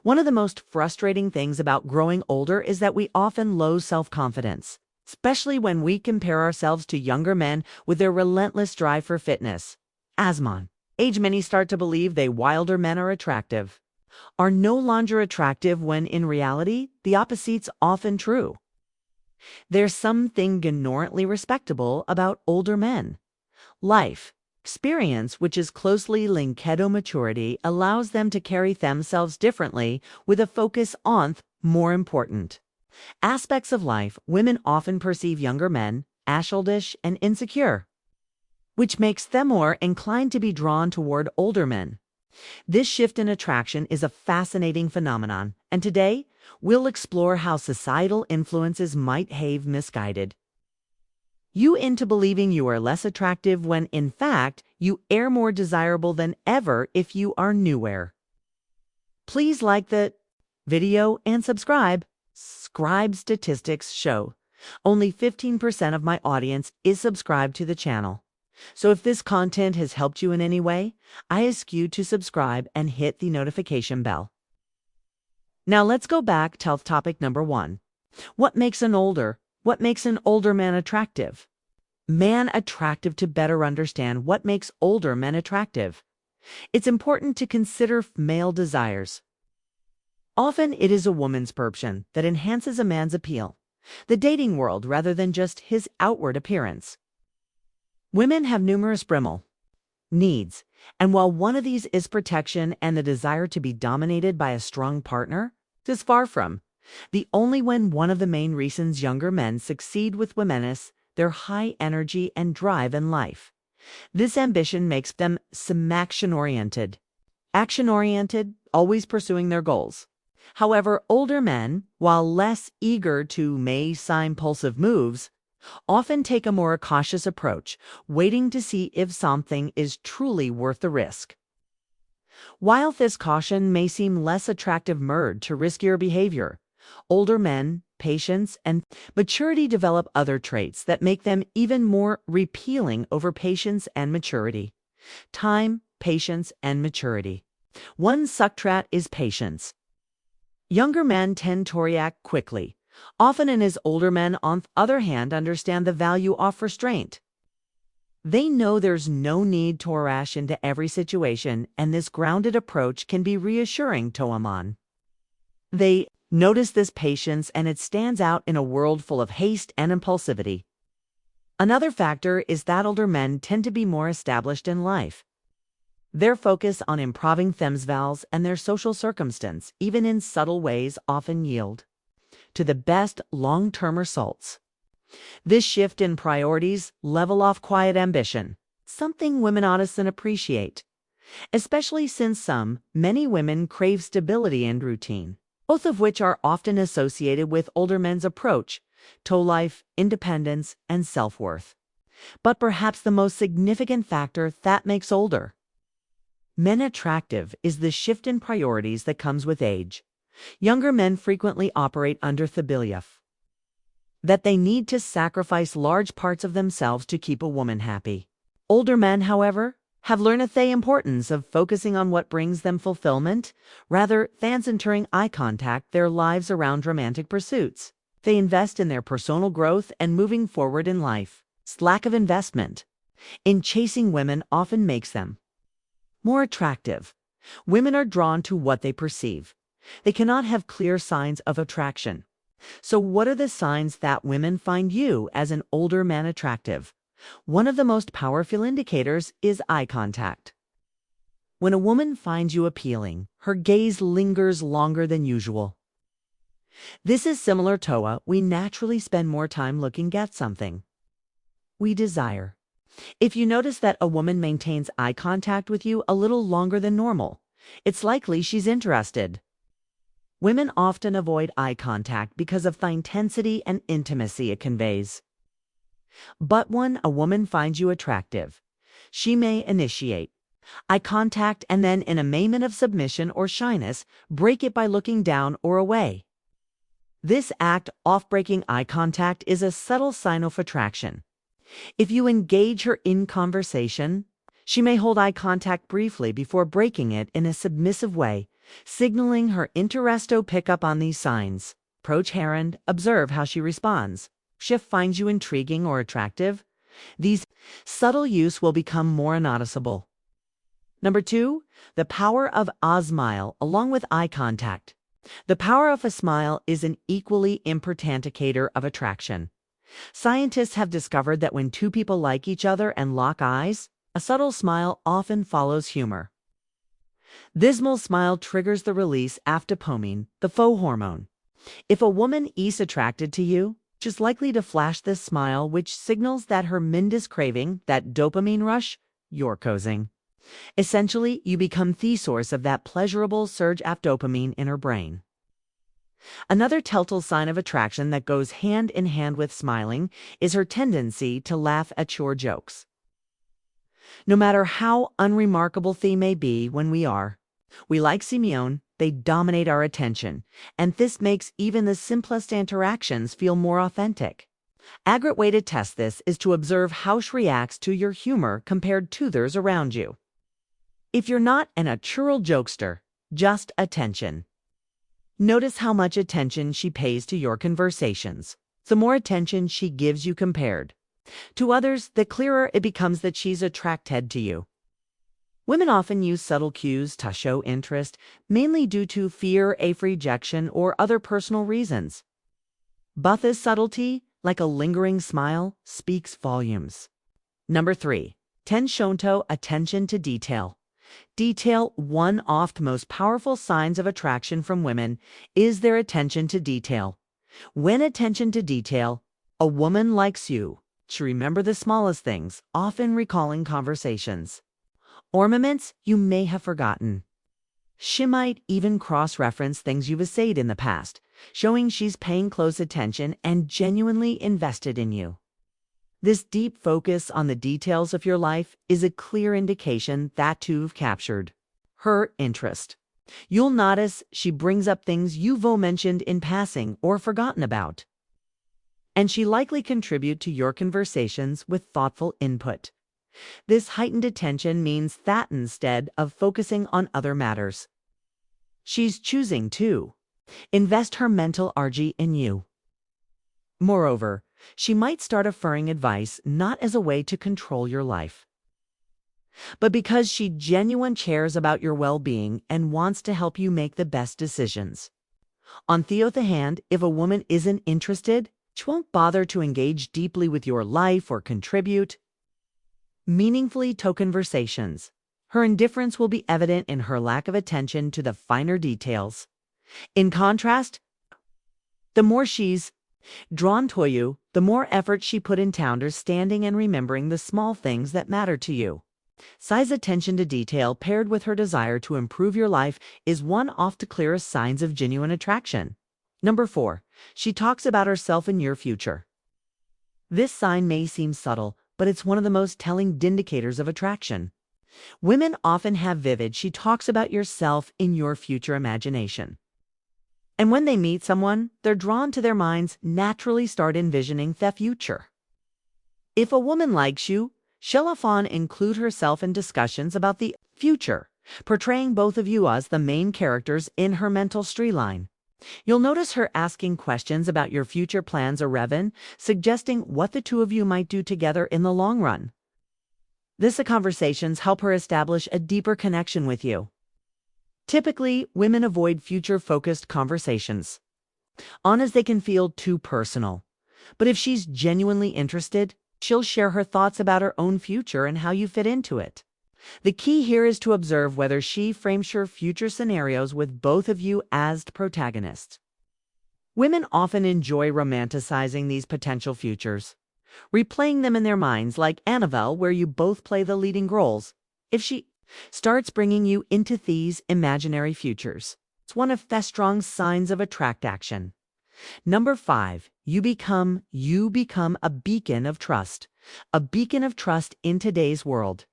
One of the most frustrating things about growing older is that we often lose self-confidence, especially when we compare ourselves to younger men with their relentless drive for fitness. Asmon, age many start to believe they wilder men are no longer attractive when in reality, the opposite's often true. There's something ignorantly respectable about older men. Life experience, which is closely linked to maturity, allows them to carry themselves differently with a focus on more important aspects of life. Women often perceive younger men as childish and insecure, which makes them more inclined to be drawn toward older men. This shift in attraction is a fascinating phenomenon, and today we'll explore how societal influences might have misguided you into believing you are less attractive when, in fact, you are more desirable than ever if you are newer. Please like the video and subscribe. Statistics show only 15% of my audience is subscribed to the channel. So if this content has helped you in any way, I ask you to subscribe and hit the notification bell. Now let's go back to topic number 1. What makes an older man attractive? Man attractive. To better understand what makes older men attractive, it's important to consider male desires. Often it is a woman's perception that enhances a man's appeal, the dating world, rather than just his outward appearance. Women have numerous primal needs, and while one of these is protection and the desire to be dominated by a strong partner, it is far from the only one of the main reasons younger men succeed with women is their high energy and drive in life. This ambition makes them action-oriented, always pursuing their goals. However, older men, while less eager to make impulsive moves, often take a more cautious approach, waiting to see if something is truly worth the risk. While this caution may seem less attractive to riskier behavior, older men, patience, and maturity develop other traits that make them even more appealing over patience and maturity. Time, patience, and maturity. One such trait is patience. Younger men tend to react quickly, often, and as older men, on the other hand, understand the value of restraint. They know there's no need to rush into every situation, and this grounded approach can be reassuring to a man. They notice this patience, and it stands out in a world full of haste and impulsivity. Another factor is that older men tend to be more established in life. Their focus on improving themselves and their social circumstance, even in subtle ways, often yield to the best long-term results. This shift in priorities level off quiet ambition, something women often appreciate, especially since many women crave stability and routine, both of which are often associated with older men's approach to life, independence, and self-worth. But perhaps the most significant factor that makes older men attractive is the shift in priorities that comes with age. Younger men frequently operate under the belief that they need to sacrifice large parts of themselves to keep a woman happy. Older men, however, have learned the importance of focusing on what brings them fulfillment, rather than centering eye contact their lives around romantic pursuits. They invest in their personal growth and moving forward in life. Lack of investment in chasing women often makes them more attractive. Women are drawn to what they perceive. They cannot have clear signs of attraction. So what are the signs that women find you as an older man attractive? One of the most powerful indicators is eye contact. When a woman finds you appealing, her gaze lingers longer than usual. This is similar to we naturally spend more time looking at something we desire. If you notice that a woman maintains eye contact with you a little longer than normal, it's likely she's interested. Women often avoid eye contact because of the intensity and intimacy it conveys. But when a woman finds you attractive, she may initiate eye contact and then, in a moment of submission or shyness, break it by looking down or away. This act of breaking eye contact is a subtle sign of attraction. If you engage her in conversation, she may hold eye contact briefly before breaking it in a submissive way, signaling her interesto. Pick up on these signs. Approach her and observe how she responds. She finds you intriguing or attractive. These subtle use will become more noticeable. Number 2, the power of a smile along with eye contact. The power of a smile is an equally important indicator of attraction. Scientists have discovered that when two people like each other and lock eyes, a subtle smile often follows humor. This smile triggers the release of dopamine, the faux hormone. If a woman is attracted to you, she's likely to flash this smile, which signals that her mind is craving that dopamine rush you're causing. Essentially, you become the source of that pleasurable surge of dopamine in her brain. Another telltale sign of attraction that goes hand in hand with smiling is her tendency to laugh at your jokes. No matter how unremarkable they may be when we like Simeon, they dominate our attention, and this makes even the simplest interactions feel more authentic. A great way to test this is to observe how she reacts to your humor compared to others around you. If you're not a natural jokester, just attention. Notice how much attention she pays to your conversations. The more attention she gives you compared to others, the clearer it becomes that she's attracted to you. Women often use subtle cues to show interest, mainly due to fear of rejection or other personal reasons. But this subtlety, like a lingering smile, speaks volumes. Number 3, tenshonto, attention to detail. Detail, one of the most powerful signs of attraction from women, is their attention to detail. When attention to detail, a woman likes you. She remember the smallest things, often recalling conversations. Ornaments you may have forgotten. She might even cross-reference things you've said in the past, showing she's paying close attention and genuinely invested in you. This deep focus on the details of your life is a clear indication that you've captured her interest. You'll notice she brings up things you've mentioned in passing or forgotten about. And she likely contributes to your conversations with thoughtful input. This heightened attention means that instead of focusing on other matters, she's choosing to invest her mental energy in you. Moreover, she might start offering advice not as a way to control your life, but because she genuinely cares about your well-being and wants to help you make the best decisions. On the other hand, if a woman isn't interested, she won't bother to engage deeply with your life or contribute meaningfully to conversations. Her indifference will be evident in her lack of attention to the finer details. In contrast, the more she's drawn to you, the more effort she put into understanding and remembering the small things that matter to you. Size attention to detail paired with her desire to improve your life is one of the clearest signs of genuine attraction. Number 4, she talks about herself in your future. This sign may seem subtle, but it's one of the most telling indicators of attraction. Women often have vivid she talks about yourself in your future imagination. And when they meet someone, they're drawn to their minds, naturally start envisioning the future. If a woman likes you, she'll often include herself in discussions about the future, portraying both of you as the main characters in her mental storyline. You'll notice her asking questions about your future plans or even suggesting what the two of you might do together in the long run. These conversations help her establish a deeper connection with you. Typically, women avoid future-focused conversations, as they can feel too personal. But if she's genuinely interested, she'll share her thoughts about her own future and how you fit into it. The key here is to observe whether she frames her future scenarios with both of you as the protagonists. Women often enjoy romanticizing these potential futures, replaying them in their minds like a novel where you both play the leading roles. If she starts bringing you into these imaginary futures, it's one of the strong signs of attraction. Number 5, you become a beacon of trust. A beacon of trust in today's world.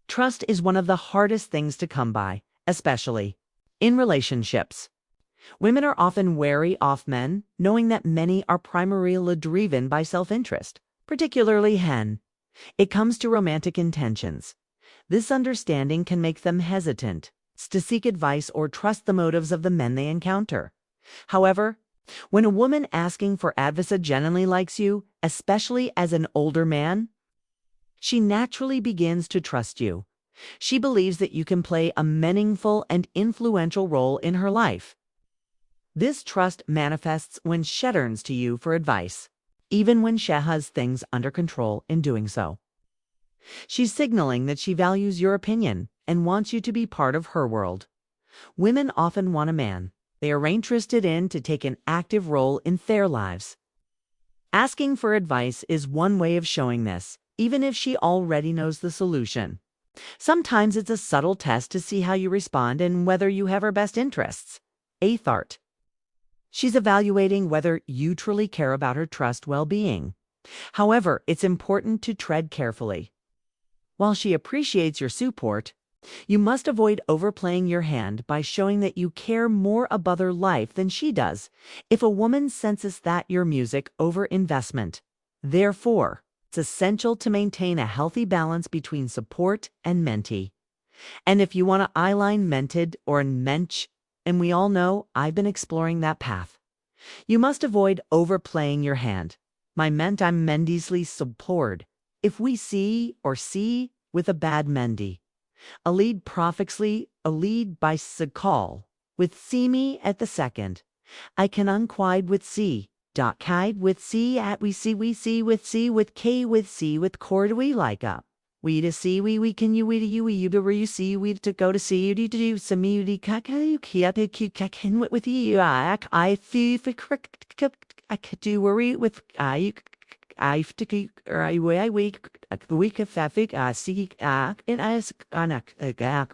Trust is one of the hardest things to come by, especially in relationships. Women are often wary of men, knowing that many are primarily driven by self-interest, particularly when it comes to romantic intentions. This understanding can make them hesitant to seek advice or trust the motives of the men they encounter. However, when a woman asking for advice genuinely likes you, especially as an older man, she naturally begins to trust you. She believes that you can play a meaningful and influential role in her life. This trust manifests when she turns to you for advice, even when she has things under control in doing so. She's signaling that she values your opinion and wants you to be part of her world. Women often want a man they are interested in to take an active role in their lives. Asking for advice is one way of showing this, even if she already knows the solution. Sometimes it's a subtle test to see how you respond and whether you have her best interests. Eighth art. She's evaluating whether you truly care about her trust well-being. However, it's important to tread carefully. While she appreciates your support, you must avoid overplaying your hand by showing that you care more about her life than she does. If a woman senses that your music over investment, therefore, it's essential to maintain a healthy balance between support and mentee. And if you want to eyeline mented or mensch, and we all know I've been exploring that path, you must avoid overplaying your hand. I'm mendiously support. If we see with a bad mendie, a lead profixly, a lead by call, with see me at the second. I can unquide with C, dot kide with C at we see with C with K with C with cord we like up. We to see we can you to where you see we to go to see you to do some you to you can with you I feel I could do worry with I to or I week a week of fabric see in as on a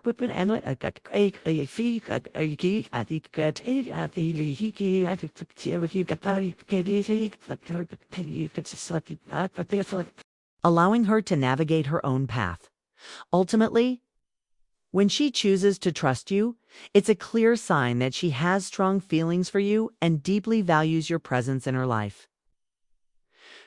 weapon and a fee a key I think got at the he I think you got that allowing her to navigate her own path. Ultimately, when she chooses to trust you, it's a clear sign that she has strong feelings for you and deeply values your presence in her life.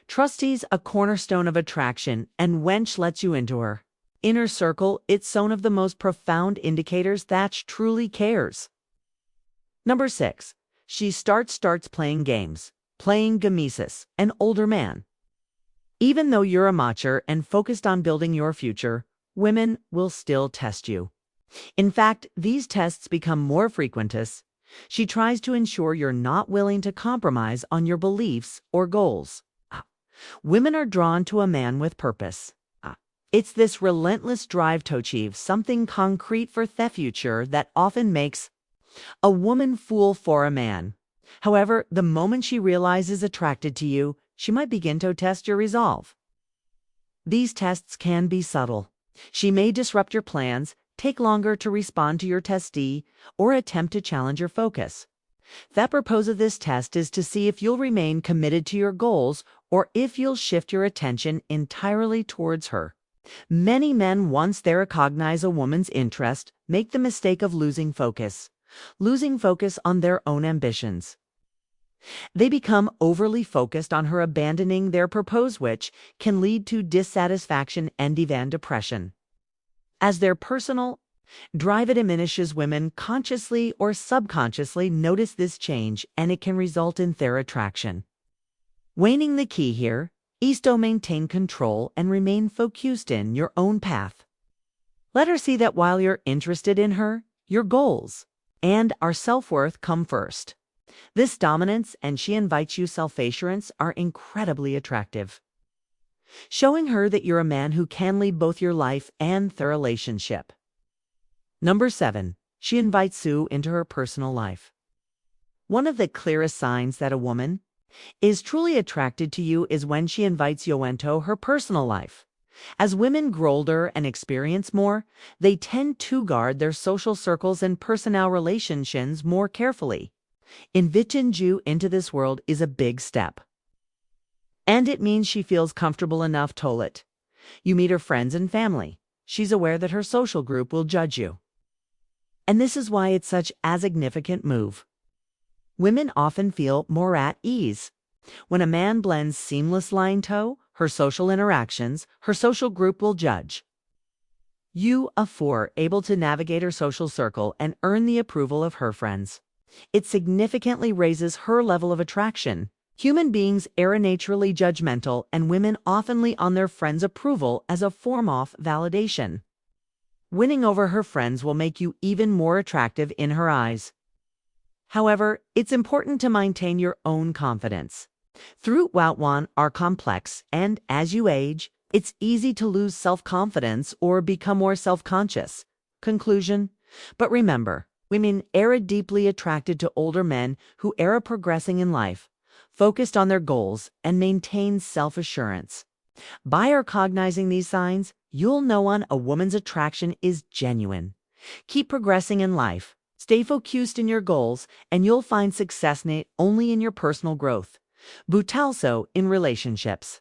Trustee's a cornerstone of attraction, and when she lets you into her inner circle, it's one of the most profound indicators that she truly cares. Number 6. She starts playing games, playing gamesis, an older man. Even though you're a mature and focused on building your future, women will still test you. In fact, these tests become more frequent as she tries to ensure you're not willing to compromise on your beliefs or goals. Women are drawn to a man with purpose. It's this relentless drive to achieve something concrete for the future that often makes a woman fool for a man. However, the moment she realizes attracted to you, she might begin to test your resolve. These tests can be subtle. She may disrupt your plans, take longer to respond to your testee, or attempt to challenge your focus. The purpose of this test is to see if you'll remain committed to your goals or if you'll shift your attention entirely towards her. Many men, once they recognize a woman's interest, make the mistake of losing focus on their own ambitions. They become overly focused on her, abandoning their purpose, which can lead to dissatisfaction and even depression. As their personal drive diminishes, women consciously or subconsciously notice this change, and it can result in their attraction waning. The key here is to maintain control and remain focused in your own path. Let her see that while you're interested in her, your goals and our self-worth come first. This dominance and she invites you self-assurance are incredibly attractive, showing her that you're a man who can lead both your life and the relationship. Number 7. She invites you into her personal life. One of the clearest signs that a woman is truly attracted to you is when she invites you into her personal life. As women grow older and experience more, they tend to guard their social circles and personal relationships more carefully. Inviting you into this world is a big step, and it means she feels comfortable enough to let it. You meet her friends and family. She's aware that her social group will judge you. And this is why it's such a significant move. Women often feel more at ease when a man blends seamless line to her social interactions. Her social group will judge You, a 4, able to navigate her social circle and earn the approval of her friends. It significantly raises her level of attraction. Human beings are naturally judgmental, and women often lean on their friends' approval as a form of validation. Winning over her friends will make you even more attractive in her eyes. However, it's important to maintain your own confidence. Throughout one are complex, and as you age, it's easy to lose self-confidence or become more self-conscious. Conclusion: but remember, women are deeply attracted to older men who are progressing in life, focused on their goals, and maintain self-assurance. By recognizing these signs, you'll know when a woman's attraction is genuine. Keep progressing in life, stay focused in your goals, and you'll find success not only in your personal growth, but also in relationships.